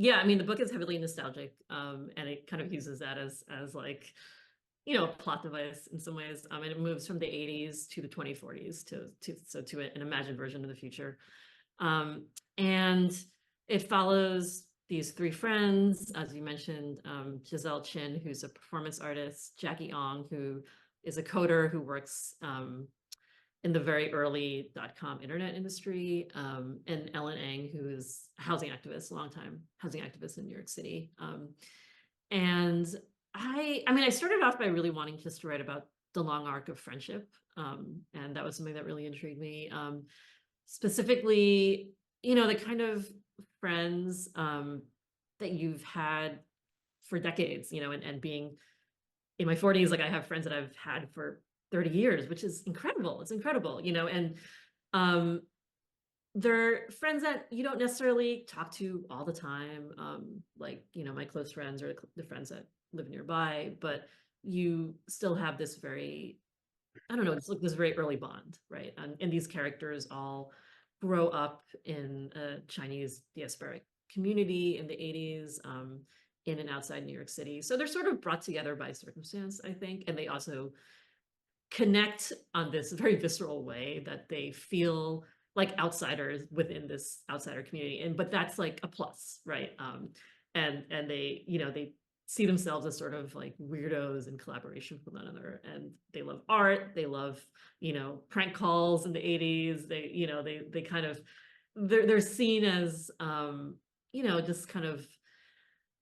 Yeah, I mean, the book is heavily nostalgic, and it kind of uses that as like, you know, a plot device in some ways. And it moves from the 80s to the 2040s to an imagined version of the future. And it follows these three friends, as you mentioned, Giselle Chin, who's a performance artist, Jackie Ong, who is a coder who works in the very early .com internet industry, and Ellen Eng, who is a housing activist, a long time housing activist in New York City. And I mean, I started off by really wanting just to write about the long arc of friendship, and that was something that really intrigued me. Specifically, you know, the kind of friends that you've had for decades, you know, and being in my 40s, like I have friends that I've had for 30 years, which is incredible. It's incredible, you know, and um, they're friends that you don't necessarily talk to all the time. Like, you know, my close friends or the friends that live nearby, but you still have this very, I don't know, it's like this very early bond, right? And these characters all grow up in a Chinese diasporic community in the 80s, in and outside New York City. So they're sort of brought together by circumstance, I think. And they also connect on this very visceral way that they feel like outsiders within this outsider community. And but that's like a plus, right? And they, you know, they see themselves as sort of like weirdos in collaboration with one another. And they love art, they love, you know, prank calls in the 80s. They, you know, they kind of they're seen as you know, just kind of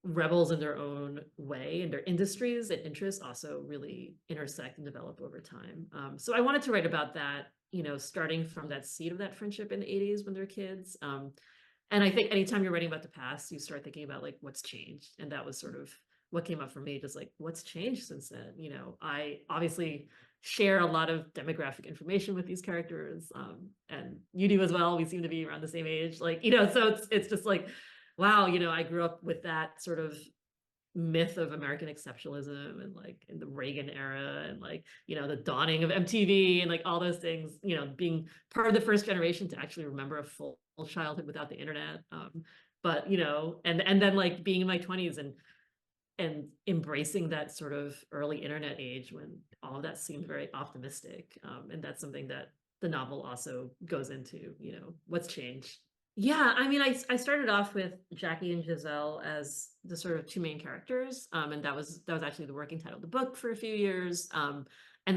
rebels in their own way, and their industries and interests also really intersect and develop over time. So I wanted to write about that, you know, starting from that seed of that friendship in the 80s when they're kids. And I think anytime you're writing about the past, you start thinking about like what's changed. And that was sort of what came up for me, just like what's changed since then. You know, I obviously share a lot of demographic information with these characters, and you do as well. We seem to be around the same age, like, you know, so it's just like, wow, you know, I grew up with that sort of myth of American exceptionalism and like in the Reagan era and like, you know, the dawning of MTV and like all those things, you know, being part of the first generation to actually remember a full childhood without the internet. But you know, and then like being in my 20s and embracing that sort of early internet age when all of that seemed very optimistic. And that's something that the novel also goes into, you know, what's changed. Yeah, I mean, I started off with Jackie and Giselle as the sort of two main characters, and that was actually the working title of the book for a few years. And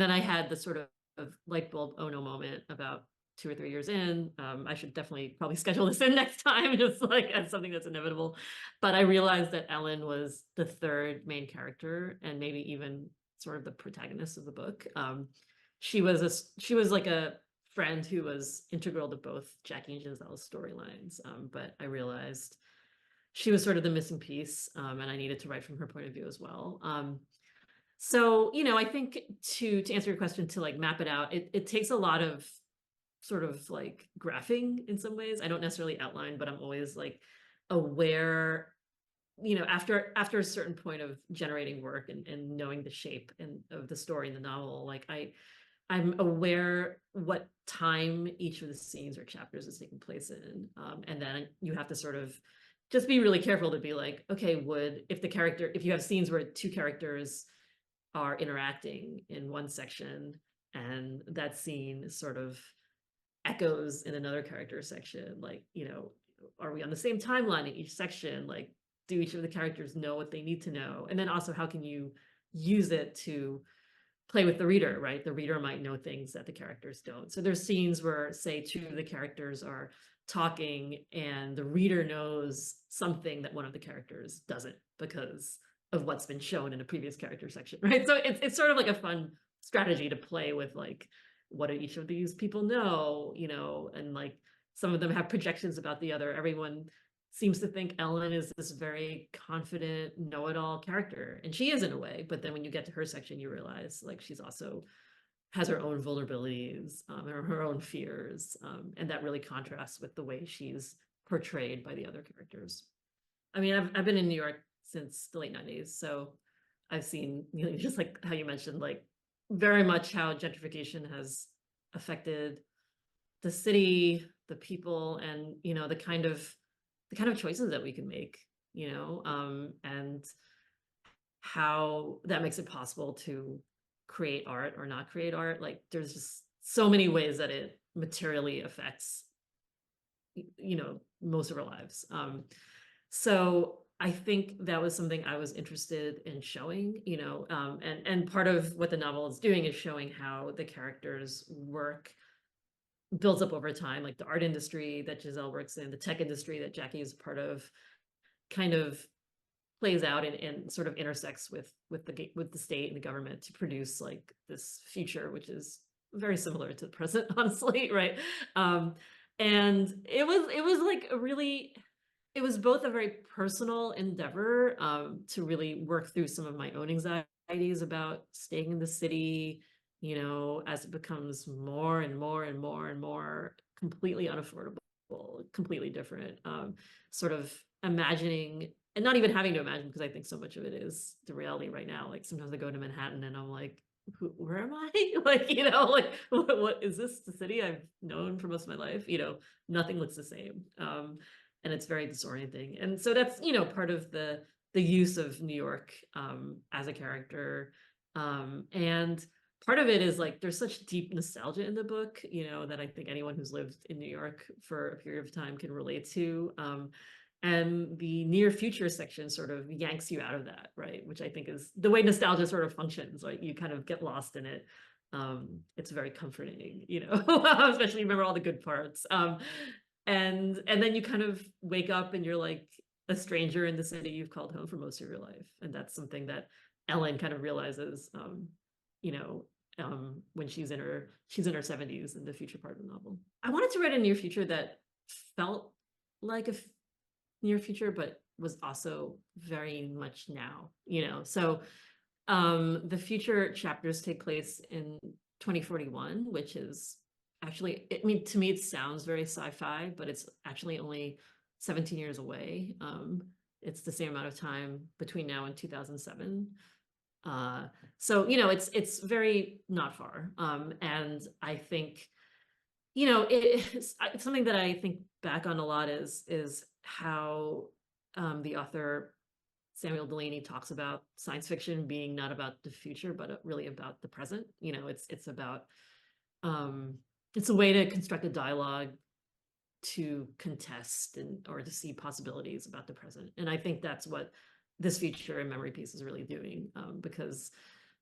then I had the sort of light bulb oh no moment about 2 or 3 years in. I should definitely probably schedule this in next time, just like as something that's inevitable. But I realized that Ellen was the third main character and maybe even sort of the protagonist of the book. She was like a friend who was integral to both Jackie and Giselle's storylines. But I realized she was sort of the missing piece, and I needed to write from her point of view as well. So, you know, I think to answer your question, to like map it out, it takes a lot of sort of like graphing in some ways. I don't necessarily outline, but I'm always like aware, you know, after a certain point of generating work and knowing the shape and of the story in the novel, like I'm aware what time each of the scenes or chapters is taking place in. And then you have to sort of just be really careful to be like, okay, if you have scenes where two characters are interacting in one section and that scene sort of echoes in another character section, like, you know, are we on the same timeline in each section? Like, do each of the characters know what they need to know? And then also, how can you use it to play with the reader, right? The reader might know things that the characters don't. So there's scenes where, say, two of the characters are talking and the reader knows something that one of the characters doesn't because of what's been shown in a previous character section, right? So it's sort of like a fun strategy to play with, like, what do each of these people know, you know, and like some of them have projections about the other. Everyone seems to think Ellen is this very confident, know-it-all character, and she is in a way. But then when you get to her section, you realize like she's also has her own vulnerabilities, her own fears, and that really contrasts with the way she's portrayed by the other characters. I mean, I've been in New York since the late 90s, so I've seen, you know, just like how you mentioned, like very much how gentrification has affected the city, the people, and you know the kind of choices that we can make and how that makes it possible to create art or not create art. Like there's just so many ways that it materially affects, most of our lives. So I think that was something I was interested in showing, and part of what the novel is doing is showing how the characters work builds up over time, like the art industry that Giselle works in, the tech industry that Jackie is part of, kind of plays out and sort of intersects with the state and the government to produce like this future, which is very similar to the present, honestly, right? Um, and it was like a really it was both a very personal endeavor to really work through some of my own anxieties about staying in the city, as it becomes more and more and more and more completely unaffordable, completely different. Sort of imagining and not even having to imagine because I think so much of it is the reality right now. Like sometimes I go to Manhattan and I'm like, where am I? Like, like what is this the city I've known for most of my life? Nothing looks the same. And it's very disorienting. And so that's, part of the use of New York as a character. And part of it is like there's such deep nostalgia in the book, that I think anyone who's lived in New York for a period of time can relate to. And the near future section sort of yanks you out of that, right? Which I think is the way nostalgia sort of functions. Like you kind of get lost in it. It's very comforting, especially remember all the good parts. And then you kind of wake up and you're like a stranger in the city you've called home for most of your life. And that's something that Ellen kind of realizes, you know, when she's in her 70s in the future part of the novel. I wanted to write a near future that felt like a near future, but was also very much now, So the future chapters take place in 2041, which is actually, I mean, to me, it sounds very sci-fi, but it's actually only 17 years away. It's the same amount of time between now and 2007. So, it's very not far. And I think, it's something that I think back on a lot is how the author Samuel Delany talks about science fiction being not about the future, but really about the present. It's about it's a way to construct a dialogue to contest or to see possibilities about the present. And I think that's what this feature and memory piece is really doing, because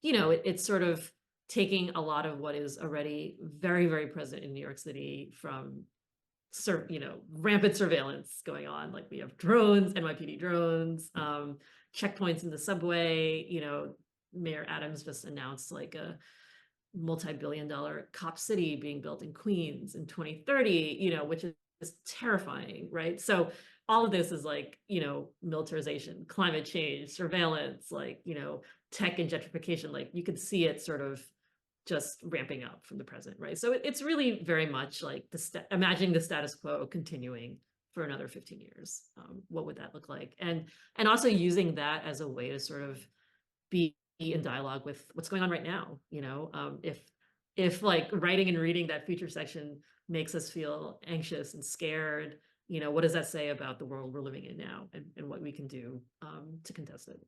it's sort of taking a lot of what is already very, very present in New York City from rampant surveillance going on. Like we have drones, NYPD drones, checkpoints in the subway. Mayor Adams just announced like a multi-billion-dollar cop city being built in Queens in 2030, which is terrifying, right? So all of this is like, militarization, climate change, surveillance, like, tech and gentrification. Like you could see it sort of just ramping up from the present, right? So it's really very much like imagining the status quo continuing for another 15 years. What would that look like? And also using that as a way to sort of be in dialogue with what's going on right now. If like writing and reading that future section makes us feel anxious and scared, what does that say about the world we're living in now and what we can do to contest it?